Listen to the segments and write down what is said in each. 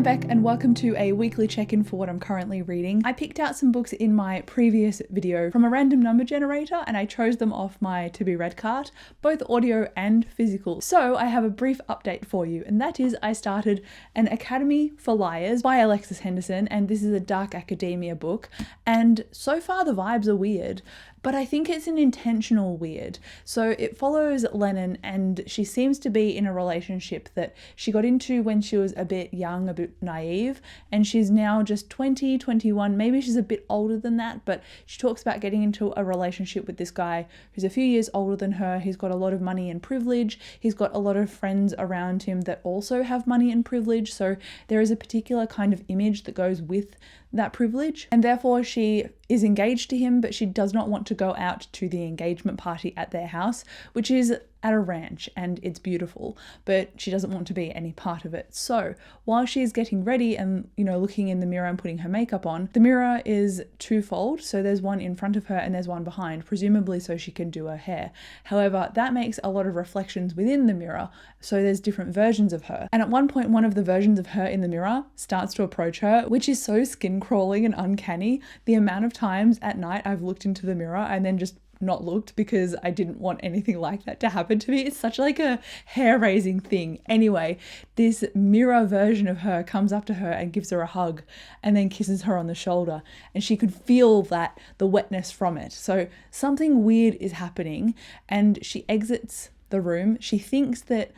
I'm Beck and welcome to a weekly check-in for what I'm currently reading. I picked out some books in my previous video from a random number generator and I chose them off my to be read cart, both audio and physical. So I have a brief update for you, and that is I started An Academy for Liars by Alexis Henderson, and this is a dark academia book, and so far the vibes are weird. But I think it's an intentional weird. So it follows Lennon, and she seems to be in a relationship that she got into when she was a bit young, a bit naive, and she's now just 20, 21, maybe she's a bit older than that, but she talks about getting into a relationship with this guy who's a few years older than her. He's got a lot of money and privilege. He's got a lot of friends around him that also have money and privilege. So there is a particular kind of image that goes with that privilege, and therefore she is engaged to him, but she does not want to go out to the engagement party at their house, which is at a ranch, and it's beautiful, but she doesn't want to be any part of it. So while she's getting ready and, looking in the mirror and putting her makeup on, the mirror is twofold. So there's one in front of her and there's one behind, presumably so she can do her hair. However, that makes a lot of reflections within the mirror. So there's different versions of her. And at one point, one of the versions of her in the mirror starts to approach her, which is so skin crawling and uncanny. The amount of times at night I've looked into the mirror and then just not looked because I didn't want anything like that to happen to me. It's such like a hair-raising thing. Anyway, this mirror version of her comes up to her and gives her a hug and then kisses her on the shoulder, and she could feel the wetness from it. So something weird is happening, and she exits the room. She thinks that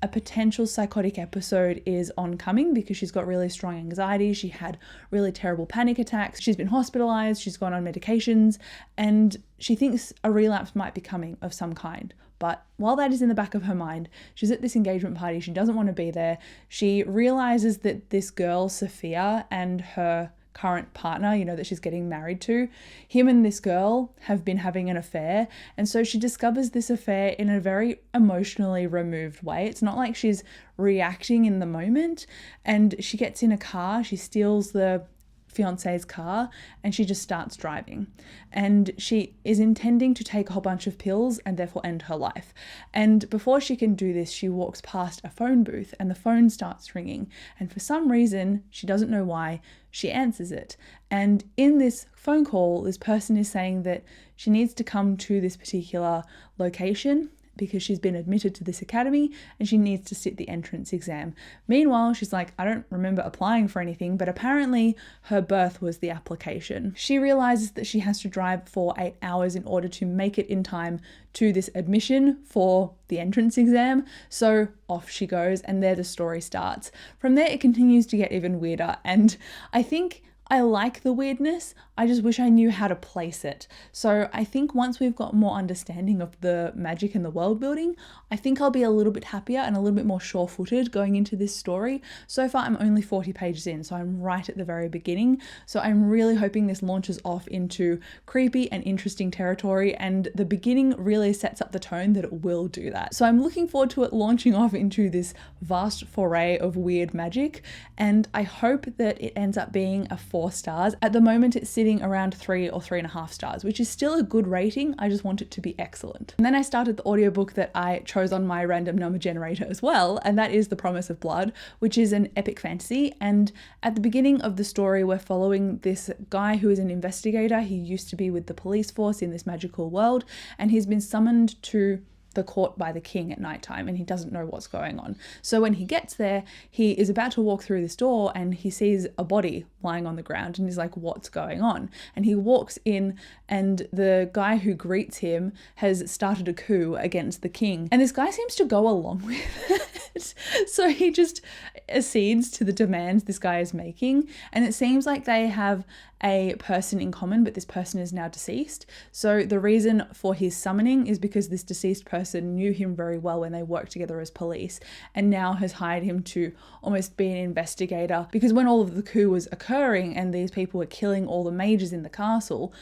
a potential psychotic episode is oncoming because she's got really strong anxiety. She had really terrible panic attacks. She's been hospitalized. She's gone on medications, and she thinks a relapse might be coming of some kind. But while that is in the back of her mind, she's at this engagement party. She doesn't want to be there. She realizes that this girl, Sophia, and her current partner, that she's getting married to, him and this girl have been having an affair. And so she discovers this affair in a very emotionally removed way. It's not like she's reacting in the moment. And she gets in a car, she steals the fiance's car, and she just starts driving. And she is intending to take a whole bunch of pills and therefore end her life. And before she can do this, she walks past a phone booth and the phone starts ringing. And for some reason, she doesn't know why, she answers it. And in this phone call, this person is saying that she needs to come to this particular location because she's been admitted to this academy and she needs to sit the entrance exam. Meanwhile, she's like, I don't remember applying for anything, but apparently her birth was the application. She realizes that she has to drive for 8 hours in order to make it in time to this admission for the entrance exam. So off she goes, and there the story starts. From there, it continues to get even weirder, and I think I like the weirdness. I just wish I knew how to place it. So I think once we've got more understanding of the magic and the world building, I think I'll be a little bit happier and a little bit more sure-footed going into this story. So far, I'm only 40 pages in, so I'm right at the very beginning. So I'm really hoping this launches off into creepy and interesting territory, and the beginning really sets up the tone that it will do that. So I'm looking forward to it launching off into this vast foray of weird magic, and I hope that it ends up being a 4 stars. At the moment, it's sitting around 3 or 3.5 stars, which is still a good rating. I just want it to be excellent. And then I started the audiobook that I chose on my random number generator as well, and that is The Promise of Blood, which is an epic fantasy. And at the beginning of the story, we're following this guy who is an investigator. He used to be with the police force in this magical world, and he's been summoned to the court by the king at nighttime, and he doesn't know what's going on. So when he gets there, he is about to walk through this door and he sees a body lying on the ground, and he's like, what's going on? And he walks in, and the guy who greets him has started a coup against the king, and this guy seems to go along with it. So he just accedes to the demands this guy is making, and it seems like they have a person in common, but this person is now deceased. So the reason for his summoning is because this deceased person knew him very well when they worked together as police, and now has hired him to almost be an investigator, because when all of the coup was occurring and these people were killing all the mages in the castle,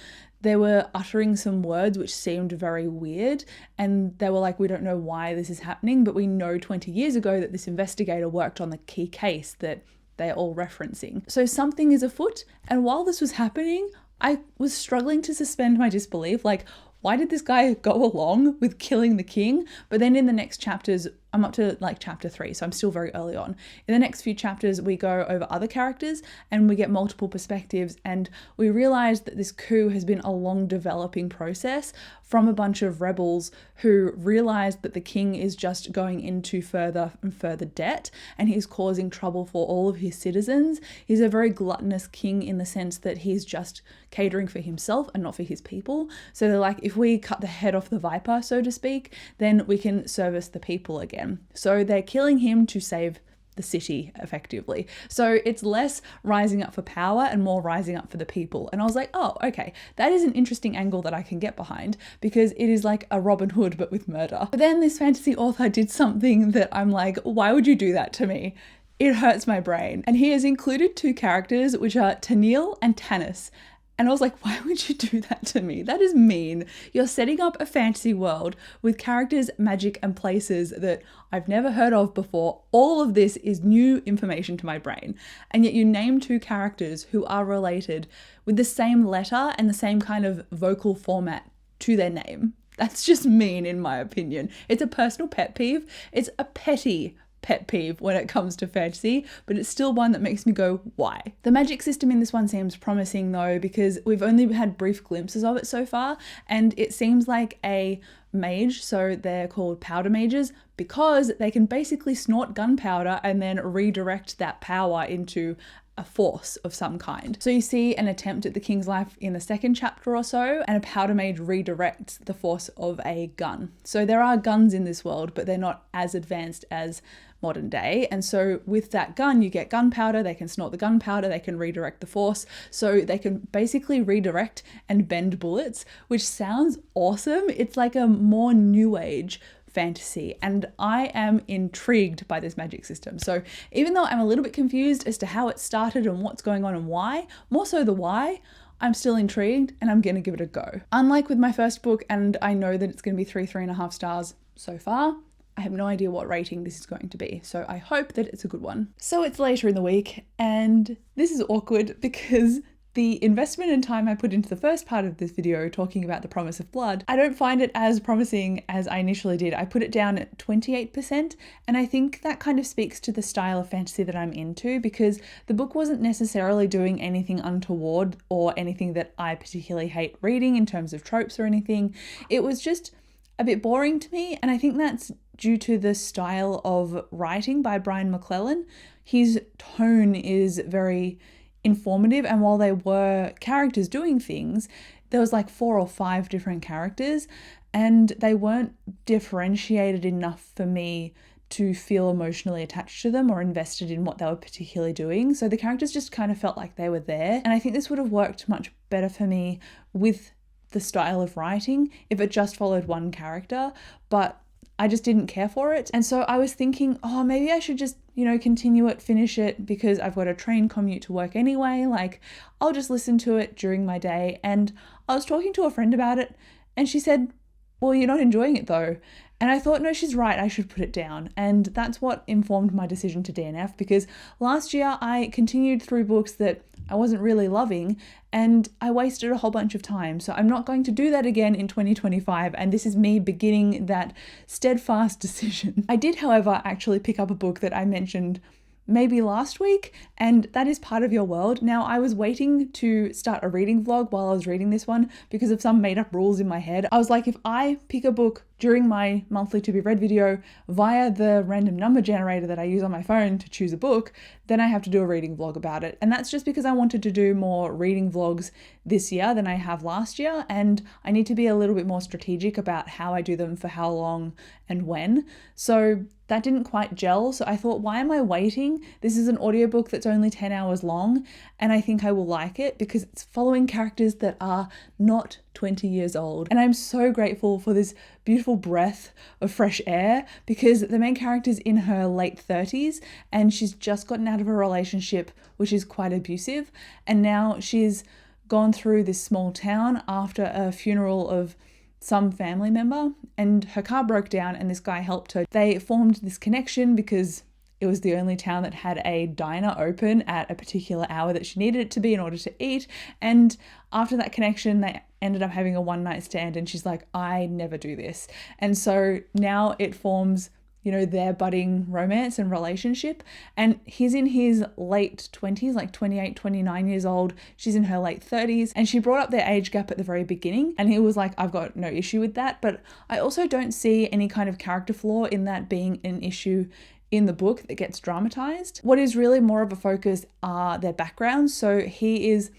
they were uttering some words which seemed very weird, and they were like, we don't know why this is happening, but we know 20 years ago that this investigator worked on the key case that they're all referencing. So something is afoot, and while this was happening, I was struggling to suspend my disbelief. Like, why did this guy go along with killing the king? But then in the next chapters, I'm up to like chapter 3, so I'm still very early on. In the next few chapters, we go over other characters and we get multiple perspectives, and we realize that this coup has been a long developing process from a bunch of rebels who realized that the king is just going into further and further debt, and he's causing trouble for all of his citizens. He's a very gluttonous king in the sense that he's just catering for himself and not for his people. So they're like, if we cut the head off the viper, so to speak, then we can service the people again. So they're killing him to save the city effectively. So it's less rising up for power and more rising up for the people. And I was like, oh, okay, that is an interesting angle that I can get behind, because it is like a Robin Hood but with murder. But then this fantasy author did something that I'm like, why would you do that to me? It hurts my brain. And he has included 2 characters, which are Tennille and Tanis. And I was like, why would you do that to me? That is mean. You're setting up a fantasy world with characters, magic, and places that I've never heard of before. All of this is new information to my brain. And yet you name 2 characters who are related with the same letter and the same kind of vocal format to their name. That's just mean, in my opinion. It's a personal pet peeve. It's a petty pet peeve when it comes to fantasy, but it's still one that makes me go, why? The magic system in this one seems promising though, because we've only had brief glimpses of it so far, and it seems like a mage, so they're called powder mages because they can basically snort gunpowder and then redirect that power into a force of some kind. So you see an attempt at the king's life in the 2nd chapter or so, and a powder mage redirects the force of a gun. So there are guns in this world, but they're not as advanced as modern day. And so with that gun, you get gunpowder, they can snort the gunpowder, they can redirect the force. So they can basically redirect and bend bullets, which sounds awesome. It's like a more new age fantasy, and I am intrigued by this magic system. So even though I'm a little bit confused as to how it started and what's going on and why, more so the why, I'm still intrigued and I'm going to give it a go. Unlike with my first book, and I know that it's going to be 3.5 stars so far, I have no idea what rating this is going to be, so I hope that it's a good one. So it's later in the week, and this is awkward because the investment and time I put into the first part of this video talking about The Promise of Blood, I don't find it as promising as I initially did. I put it down at 28%, and I think that kind of speaks to the style of fantasy that I'm into, because the book wasn't necessarily doing anything untoward or anything that I particularly hate reading in terms of tropes or anything. It was just a bit boring to me, and I think that's due to the style of writing by Brian McClellan. His tone is very informative, and while there were characters doing things, there was like 4 or 5 different characters, and they weren't differentiated enough for me to feel emotionally attached to them or invested in what they were particularly doing. So the characters just kind of felt like they were there, and I think this would have worked much better for me with the style of writing if it just followed one character, but I just didn't care for it. And so I was thinking, oh, maybe I should just, continue it, finish it, because I've got a train commute to work anyway. Like, I'll just listen to it during my day. And I was talking to a friend about it, and she said, well, you're not enjoying it though. And I thought, no, she's right, I should put it down. And that's what informed my decision to DNF, because last year I continued through books that I wasn't really loving, and I wasted a whole bunch of time. So I'm not going to do that again in 2025, and this is me beginning that steadfast decision. I did, however, actually pick up a book that I mentioned maybe last week, and that is Part of Your World. Now, I was waiting to start a reading vlog while I was reading this one because of some made up rules in my head. I was like, if I pick a book during my monthly to be read video via the random number generator that I use on my phone to choose a book, then I have to do a reading vlog about it. And that's just because I wanted to do more reading vlogs this year than I have last year, and I need to be a little bit more strategic about how I do them, for how long and when. So that didn't quite gel. So I thought, why am I waiting? This is an audiobook that's only 10 hours long, and I think I will like it because it's following characters that are not 20 years old. And I'm so grateful for this beautiful breath of fresh air, because the main character's in her late 30s and she's just gotten out of a relationship which is quite abusive, and now she's gone through this small town after a funeral of some family member, and her car broke down and this guy helped her. They formed this connection because it was the only town that had a diner open at a particular hour that she needed it to be in order to eat. And after that connection, they ended up having a one-night stand, and she's like, I never do this. And so now it forms you know, their budding romance and relationship. And he's in his late 20s, like 28, 29 years old. She's in her late 30s. And she brought up their age gap at the very beginning. And he was like, I've got no issue with that. But I also don't see any kind of character flaw in that being an issue in the book that gets dramatized. What is really more of a focus are their backgrounds. So he is,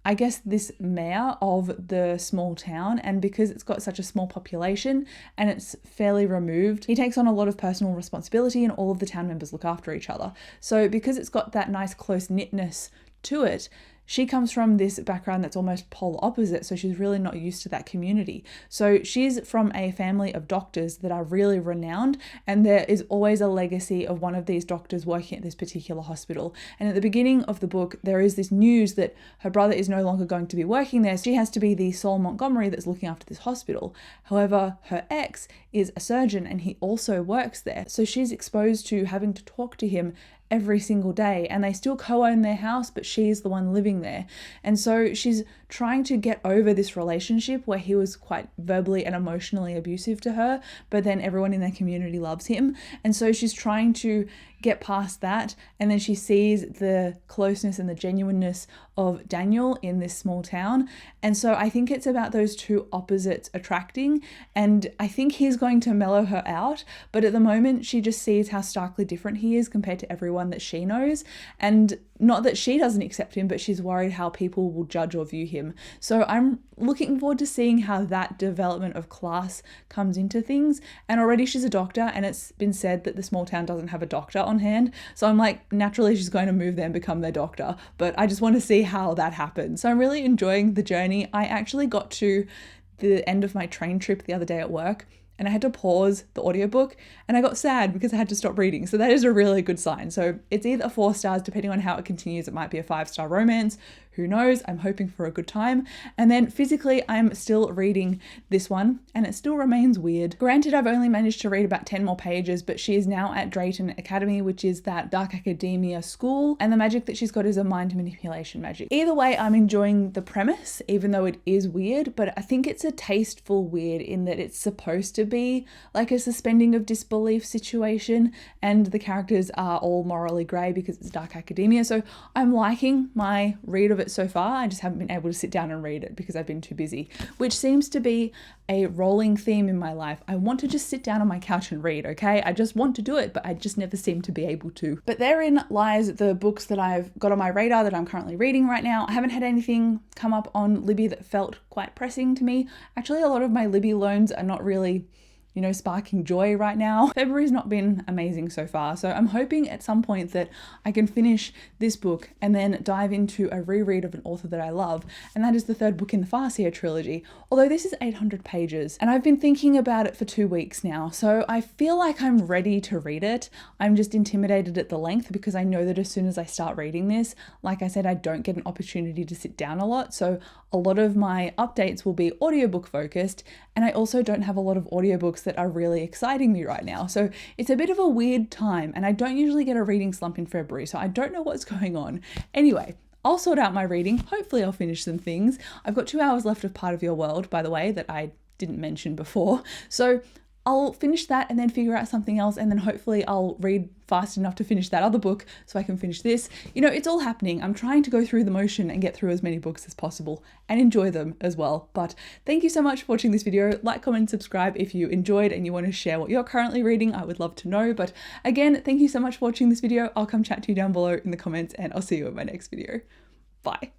I guess, this mayor of the small town, and because it's got such a small population and it's fairly removed, he takes on a lot of personal responsibility, and all of the town members look after each other. So because it's got that nice close knitness to it, she comes from this background that's almost polar opposite, so she's really not used to that community. So she's from a family of doctors that are really renowned, and there is always a legacy of one of these doctors working at this particular hospital. And at the beginning of the book, there is this news that her brother is no longer going to be working there. She has to be the sole Montgomery that's looking after this hospital. However, her ex is a surgeon and he also works there. So she's exposed to having to talk to him every single day, and they still co-own their house, but she's the one living there. And so she's trying to get over this relationship where he was quite verbally and emotionally abusive to her, but then everyone in their community loves him. And so she's trying to get past that, and then she sees the closeness and the genuineness of Daniel in this small town. And so I think it's about those two opposites attracting, and I think he's going to mellow her out, but at the moment she just sees how starkly different he is compared to everyone that she knows. And not that she doesn't accept him, but she's worried how people will judge or view him. So I'm looking forward to seeing how that development of class comes into things. And already she's a doctor, and it's been said that the small town doesn't have a doctor on hand. So I'm like, naturally she's going to move there and become their doctor. But I just want to see how that happens. So I'm really enjoying the journey. I actually got to the end of my train trip the other day at work, and I had to pause the audiobook, and I got sad because I had to stop reading. So that is a really good sign. So it's either 4 stars, depending on how it continues. It might be a 5-star romance. Who knows? I'm hoping for a good time. And then physically, I'm still reading this one, and it still remains weird. Granted, I've only managed to read about 10 more pages, but she is now at Drayton Academy, which is that dark academia school, and the magic that she's got is a mind manipulation magic. Either way, I'm enjoying the premise, even though it is weird, but I think it's a tasteful weird in that it's supposed to be like a suspending of disbelief situation, and the characters are all morally grey because it's dark academia. So I'm liking my read of it so far. I just haven't been able to sit down and read it because I've been too busy, which seems to be a rolling theme in my life. I want to just sit down on my couch and read, okay? I just want to do it, but I just never seem to be able to. But therein lies the books that I've got on my radar that I'm currently reading right now. I haven't had anything come up on Libby that felt quite pressing to me. Actually, a lot of my Libby loans are not really, you know, sparking joy right now. February's not been amazing so far, so I'm hoping at some point that I can finish this book and then dive into a reread of an author that I love, and that is the 3rd book in the Farseer trilogy, although this is 800 pages, and I've been thinking about it for 2 weeks now, so I feel like I'm ready to read it. I'm just intimidated at the length because I know that as soon as I start reading this, like I said, I don't get an opportunity to sit down a lot, so a lot of my updates will be audiobook focused, and I also don't have a lot of audiobooks that are really exciting me right now. So it's a bit of a weird time, and I don't usually get a reading slump in February, so I don't know what's going on. Anyway, I'll sort out my reading. Hopefully I'll finish some things. I've got 2 hours left of Part of Your World, by the way, that I didn't mention before. So I'll finish that and then figure out something else, and then hopefully I'll read fast enough to finish that other book so I can finish this. You know, it's all happening. I'm trying to go through the motion and get through as many books as possible and enjoy them as well. But thank you so much for watching this video. Like, comment, subscribe if you enjoyed and you want to share what you're currently reading. I would love to know. But again, thank you so much for watching this video. I'll come chat to you down below in the comments, and I'll see you in my next video. Bye.